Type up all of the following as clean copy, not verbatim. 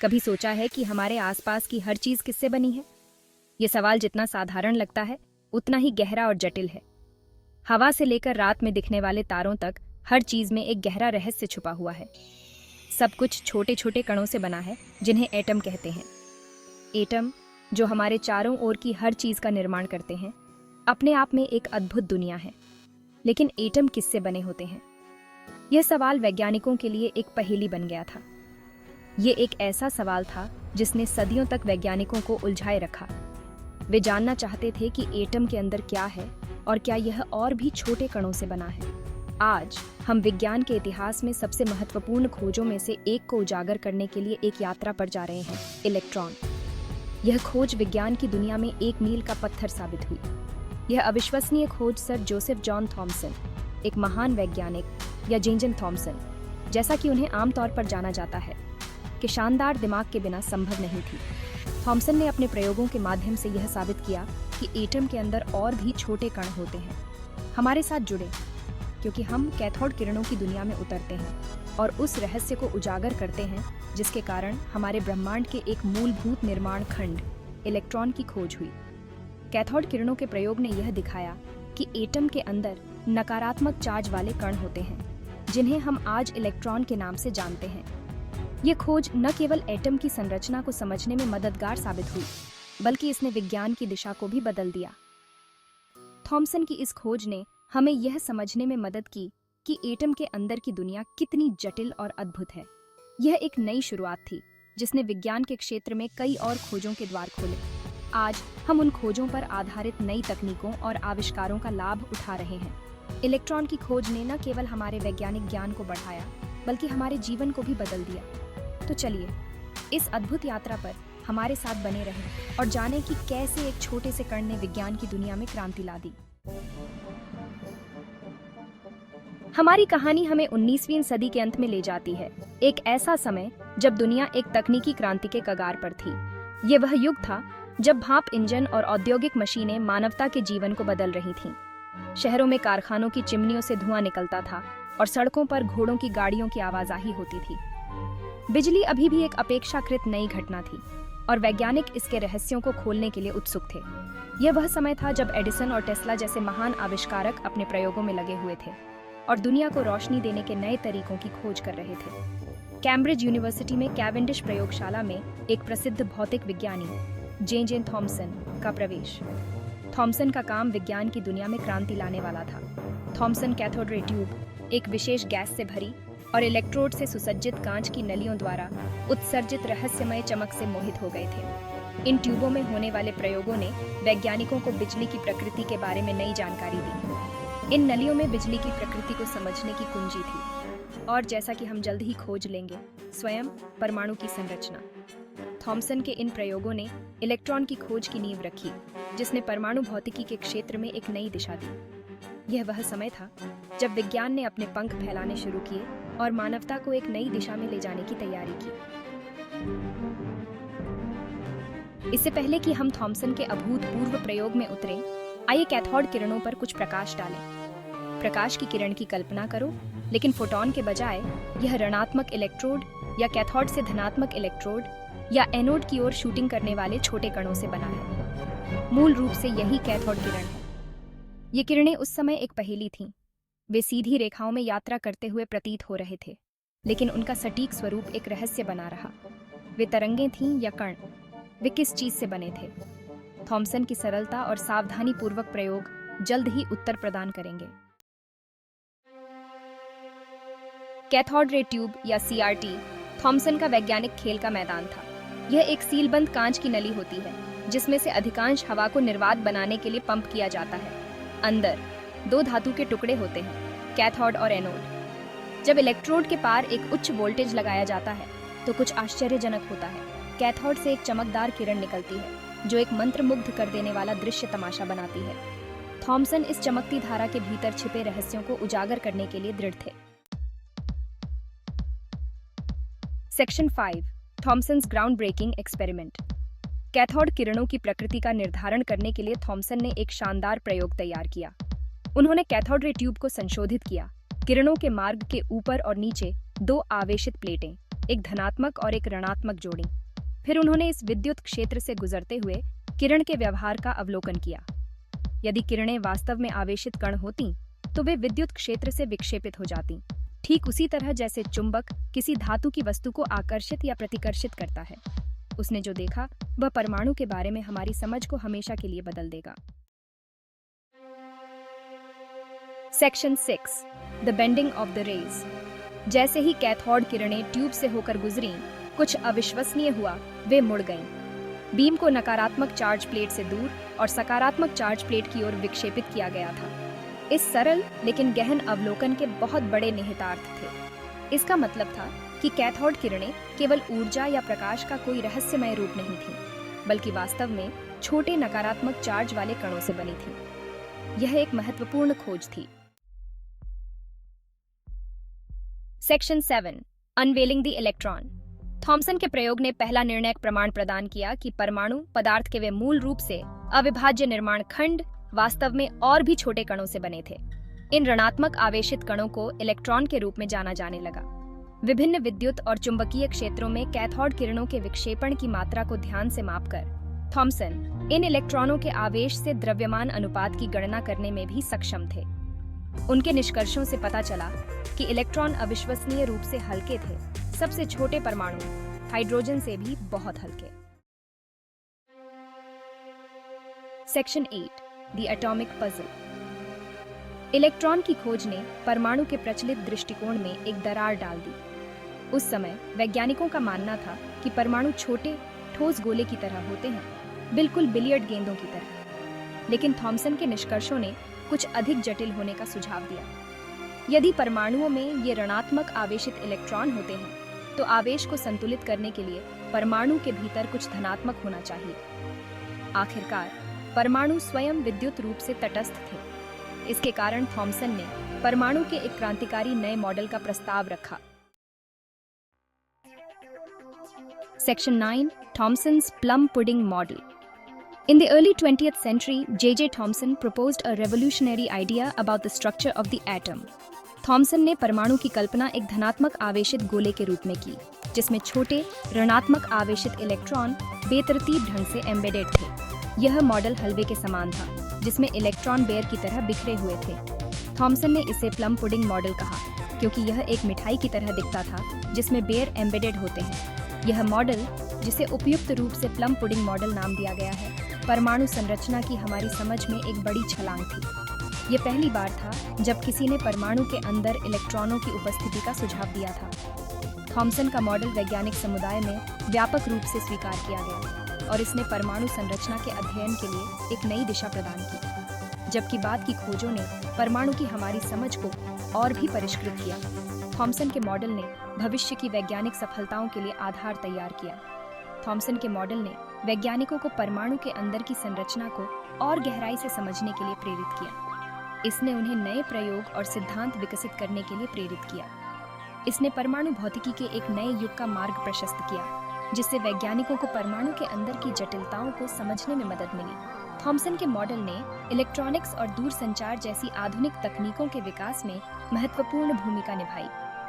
कभी सोचा है कि हमारे आसपास की हर चीज किससे बनी है? ये सवाल जितना साधारण लगता है उतना ही गहरा और जटिल है। हवा से लेकर रात में दिखने वाले तारों तक हर चीज में एक गहरा रहस्य छुपा हुआ है। सब कुछ छोटे छोटे कणों से बना है जिन्हें एटम कहते हैं। एटम, जो हमारे चारों ओर की हर चीज का निर्माण करते हैं, अपने आप में एक अद्भुत दुनिया है। लेकिन एटम किससे बने होते हैं? यह सवाल वैज्ञानिकों के लिए एक पहेली बन गया था। ये एक ऐसा सवाल था जिसने सदियों तक वैज्ञानिकों को उलझाए रखा। वे जानना चाहते थे कि एटम के अंदर क्या है और क्या यह और भी छोटे कणों से बना है। आज हम विज्ञान के इतिहास में सबसे महत्वपूर्ण खोजों में से एक को उजागर करने के लिए एक यात्रा पर जा रहे हैं, इलेक्ट्रॉन। यह खोज विज्ञान की दुनिया में एक मील का पत्थर साबित हुई। यह अविश्वसनीय खोज सर जोसेफ जॉन थॉमसन, एक महान वैज्ञानिक या जेंजन थॉमसन, जैसा कि उन्हें आमतौर पर जाना जाता है, कि शानदार दिमाग के बिना संभव नहीं थी। थॉमसन ने अपने प्रयोगों के माध्यम से यह साबित किया कि एटम के अंदर और भी छोटे कण होते हैं। हमारे साथ जुड़े, क्योंकि हम कैथोड किरणों की दुनिया में उतरते हैं और उस रहस्य को उजागर करते हैं जिसके कारण हमारे ब्रह्मांड के एक मूलभूत निर्माण खंड, इलेक्ट्रॉन की खोज हुई। कैथोड किरणों के प्रयोग ने यह दिखाया कि एटम के अंदर नकारात्मक चार्ज वाले कण होते हैं, जिन्हें हम आज इलेक्ट्रॉन के नाम से जानते हैं। ये खोज न केवल एटम की संरचना को समझने में मददगार साबित हुई, बल्कि इसने विज्ञान की दिशा को भी बदल दिया। थॉमसन की इस खोज ने हमें यह समझने में मदद की कि एटम के अंदर की दुनिया कितनी जटिल और अद्भुत है। यह एक नई शुरुआत थी जिसने विज्ञान के क्षेत्र में कई और खोजों के द्वार खोले। आज हम उन खोजों पर आधारित नई तकनीकों और आविष्कारों का लाभ उठा रहे हैं। इलेक्ट्रॉन की खोज ने न केवल हमारे वैज्ञानिक ज्ञान को बढ़ाया, बल्कि हमारे जीवन को भी बदल दिया। तो चलिए इस अद्भुत यात्रा पर हमारे साथ बने रहें और जानें कि कैसे एक छोटे से कण ने विज्ञान की दुनिया में क्रांति ला दी। हमारी कहानी हमें 19वीं सदी के अंत में ले जाती है, एक ऐसा समय जब दुनिया एक तकनीकी क्रांति के कगार पर थी। ये वह युग था जब भाप इंजन और औद्योगिक मशीनें मानवता के जीवन को बदल रही थीं। शहरों में कारखानों की चिमनियों से धुआं निकलता था और सड़कों पर घोड़ों की गाड़ियों की आवाजाही होती थी। बिजली अभी भी एक अपेक्षाकृत नई घटना थी और वैज्ञानिक इसके रहस्यों को खोलने के लिए उत्सुक थे। यह वह समय था जब एडिसन और टेस्ला जैसे महान आविष्कारक अपने प्रयोगों में लगे हुए थे और दुनिया को रोशनी देने के नए तरीकों की खोज कर रहे थे। कैम्ब्रिज यूनिवर्सिटी में कैवेंडिश प्रयोगशाला में एक प्रसिद्ध भौतिक विज्ञानी जेन थॉमसन का प्रवेश। थॉमसन का काम विज्ञान की दुनिया में क्रांति लाने वाला था। थॉमसन कैथोड रे ट्यूब, एक विशेष गैस से भरी और इलेक्ट्रोड से सुसज्जित कांच की नलियों द्वारा उत्सर्जित रहस्यमय चमक से मोहित हो गए थे। इन ट्यूबों में होने वाले प्रयोगों ने वैज्ञानिकों को बिजली की प्रकृति के बारे में नई जानकारी दी। इन नलियों में बिजली की प्रकृति को समझने की कुंजी थी और जैसा कि हम जल्द ही खोज लेंगे, स्वयं परमाणु की संरचना। थॉमसन के इन प्रयोगों ने इलेक्ट्रॉन की खोज की नींव रखी, जिसने परमाणु भौतिकी के क्षेत्र में एक नई दिशा दी। यह वह समय था जब विज्ञान ने अपने पंख फैलाने शुरू किए और मानवता को एक नई दिशा में ले जाने की तैयारी की। इससे पहले कि हम थॉमसन के अभूतपूर्व प्रयोग में उतरें, आइए कैथोड किरणों पर कुछ प्रकाश डालें। प्रकाश की किरण की कल्पना करो, लेकिन फोटॉन के बजाय यह ऋणात्मक इलेक्ट्रोड या कैथोड से धनात्मक इलेक्ट्रोड या एनोड की ओर शूटिंग करने वाले छोटे कणों से बना है। मूल रूप से यही कैथोड किरण है। ये किरणें उस समय एक पहेली थीं। वे सीधी रेखाओं में यात्रा करते हुए प्रतीत हो रहे थे, लेकिन उनका सटीक स्वरूप एक रहस्य बना रहा। वे तरंगें थीं या कण, वे किस चीज से बने थे? थॉमसन की सरलता और सावधानी पूर्वक प्रयोग जल्द ही उत्तर प्रदान करेंगे। कैथोड रे ट्यूब या सीआरटी थॉमसन का वैज्ञानिक खेल का मैदान था। यह एक सीलबंद कांच की नली होती है जिसमें से अधिकांश हवा को निर्वात बनाने के लिए पंप किया जाता है। अंदर दो धातु के टुकड़े होते हैं, कैथोड और एनोड। जब इलेक्ट्रोड के पार एक उच्च वोल्टेज लगाया जाता है तो कुछ आश्चर्यजनक होता है। कैथोड से एक चमकदार किरण निकलती है जो एक मंत्रमुग्ध कर देने वाला दृश्य तमाशा बनाती है। थॉमसन इस चमकती धारा के भीतर छिपे रहस्यों को उजागर करने के लिए दृढ़ थे। Section 5, Thomson's ground breaking experiment. Cathode किरणों की प्रकृति का निर्धारण करने के लिए थॉमसन ने एक शानदार प्रयोग तैयार किया। उन्होंने कैथोड रे ट्यूब को संशोधित किया। किरणों के मार्ग के ऊपर और नीचे दो आवेशित प्लेटें, एक धनात्मक और एक ऋणात्मक जोड़ी। फिर उन्होंने इस विद्युत क्षेत्र से गुजरते हुए किरण के व्यवहार का अवलोकन किया। यदि किरणें वास्तव में आवेशित कण होती तो वे विद्युत क्षेत्र से विक्षेपित हो जाती, ठीक उसी तरह जैसे चुंबक किसी धातु की वस्तु को आकर्षित या प्रतिकर्षित करता है। उसने जो देखा वह परमाणु के बारे में हमारी समझ को हमेशा के लिए बदल देगा। Section 6, the bending of the rays. जैसे ही कैथोड किरणें ट्यूब से होकर गुजरी, कुछ अविश्वसनीय हुआ, वे मुड़ गईं। बीम को नकारात्मक चार्ज प्लेट से दूर और सकारात्मक चार्ज प्लेट की ओर विक्षेपित किया गया था। इस सरल लेकिन गहन अवलोकन के बहुत बड़े निहितार्थ थे। इसका मतलब था कि कैथोड किरणें केवल ऊर्जा या प्रकाश का कोई रहस्यमय रूप नहीं थीं, बल्कि वास्तव में छोटे नकारात्मक चार्ज वाले कणों से बनी थीं। यह एक महत्वपूर्ण खोज थी। Section 7, unveiling the electron. Thomson के प्रयोग ने पहला निर्णायक प्रमाण प्रदान किया कि परमाणु पदार्थ के वे मूल रूप से अविभाज्य निर्माण खंड वास्तव में और भी छोटे कणों से बने थे। इन ऋणात्मक आवेशित कणों को इलेक्ट्रॉन के रूप में जाना जाने लगा। विभिन्न विद्युत और चुंबकीय क्षेत्रों में कैथोड किरणों के विक्षेपण की मात्रा को ध्यान से मापकर थॉमसन इन इलेक्ट्रॉनों के आवेश से द्रव्यमान अनुपात की गणना करने में भी सक्षम थे। उनके निष्कर्षों से पता चला कि इलेक्ट्रॉन अविश्वसनीय रूप से हल्के थे, सबसे छोटे परमाणु हाइड्रोजन से भी बहुत हल्के। Section 8, the atomic puzzle. Electron की खोज ने परमाणु के प्रचलित दृष्टिकोण में एक दरार डाल दी। उस समय वैज्ञानिकों का मानना था कि परमाणु छोटे ठोस गोले की तरह होते हैं, बिल्कुल बिलियर्ड गेंदों की तरह। लेकिन थॉमसन के निष्कर्षों ने कुछ अधिक जटिल होने का सुझाव दिया। यदि परमाणुओं में ये ऋणात्मक आवेशित इलेक्ट्रॉन होते हैं, तो आवेश को संतुलित करने के लिए परमाणु के भीतर कुछ धनात्मक होना चाहिए। आखिरकार परमाणु स्वयं विद्युत रूप से तटस्थ थे। इसके कारण थॉमसन ने परमाणु के एक क्रांतिकारी नए मॉडल का प्रस्ताव रखा। Section 9, Thomson's plum pudding model. In the early 20th century, J.J. Thomson proposed a revolutionary idea about the structure of the atom. Thomson ने परमाणु की कल्पना एक धनात्मक आवेशित गोले के रूप में की, जिसमें छोटे ऋणात्मक आवेशित इलेक्ट्रॉन बेतरतीब ढंग से एम्बेडेड थे। यह मॉडल हलवे के समान था, जिसमें इलेक्ट्रॉन बेयर की तरह बिखरे हुए थे। थॉमसन ने इसे प्लम पुडिंग मॉडल कहा, क्योंकि यह एक मिठाई की तरह दिखता था, जिसमें बेयर एम्बेडेड होते हैं। यह मॉडल, जिसे उपयुक्त रूप से प्लम पुडिंग मॉडल नाम दिया गया है, परमाणु संरचना की हमारी समझ में एक बड़ी छलांग थी। यह पहली बार था जब किसी ने परमाणु के अंदर इलेक्ट्रॉनों की उपस्थिति का सुझाव दिया था। थॉमसन का मॉडल वैज्ञानिक समुदाय में व्यापक रूप से स्वीकार किया गया और इसने परमाणु संरचना के अध्ययन के लिए एक नई दिशा प्रदान की। जबकि बाद की खोजों ने परमाणु की हमारी समझ को और भी परिष्कृत किया, थॉमसन के मॉडल ने भविष्य की वैज्ञानिक सफलताओं के लिए आधार तैयार किया। थॉमसन के मॉडल ने वैज्ञानिकों को परमाणु के अंदर की संरचना को और गहराई से समझने के लिए प्रेरित किया। इसने उन्हें नए प्रयोग और सिद्धांत विकसित करने के लिए प्रेरित किया। इसने परमाणु भौतिकी के एक नए युग का मार्ग प्रशस्त किया, जिससे वैज्ञानिकों को परमाणु के अंदर की जटिलताओं को समझने में मदद मिली। थॉमसन के मॉडल ने इलेक्ट्रॉनिक्स और दूरसंचार जैसी आधुनिक तकनीकों के विकास में महत्वपूर्ण भूमिका निभाई।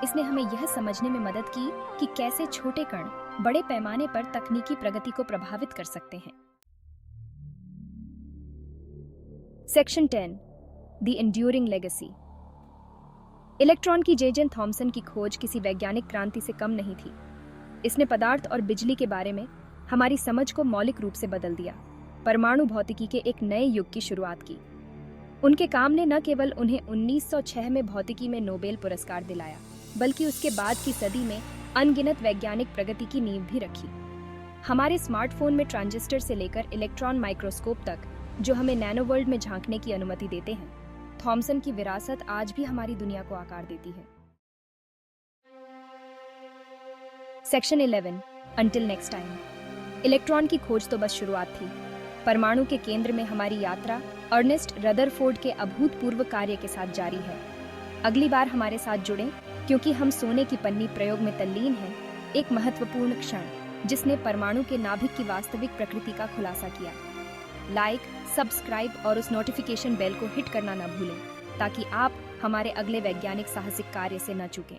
इसने हमें यह समझने में मदद की कि कैसे छोटे कण बड़े पैमाने पर तकनीकी प्रगति को प्रभावित कर सकते हैं। Section 10, the enduring legacy. Electron की जे. थॉमसन की खोज किसी वैज्ञानिक क्रांति से कम नहीं थी। इसने पदार्थ और बिजली के बारे में हमारी समझ को मौलिक रूप से बदल दिया, परमाणु भौतिकी के एक नए युग की शुरुआत की। उनके काम ने न केवल उन्हें 1906 में भौतिकी में नोबेल पुरस्कार दिलाया, बल्कि उसके बाद की सदी में अनगिनत वैज्ञानिक प्रगति की नींव भी रखी। हमारे स्मार्टफोन में ट्रांजिस्टर से लेकर इलेक्ट्रॉन माइक्रोस्कोप तक, जो हमें नैनो वर्ल्ड में झांकने की अनुमति देते हैं, थॉमसन की विरासत आज भी हमारी दुनिया को आकार देती है। Section 11, until next time. Electron की खोज तो बस शुरुआत थी। परमाणु के केंद्र में हमारी यात्रा अर्नेस्ट रदरफोर्ड के अभूतपूर्व कार्य के साथ जारी है। अगली बार हमारे साथ जुड़ें, क्योंकि हम सोने की पन्नी प्रयोग में तल्लीन हैं, एक महत्वपूर्ण क्षण जिसने परमाणु के नाभिक की वास्तविक प्रकृति का खुलासा किया। लाइक, सब्सक्राइब और उस नोटिफिकेशन बेल को हिट करना न भूलें, ताकि आप हमारे अगले वैज्ञानिक साहसिक कार्य से न चूकें।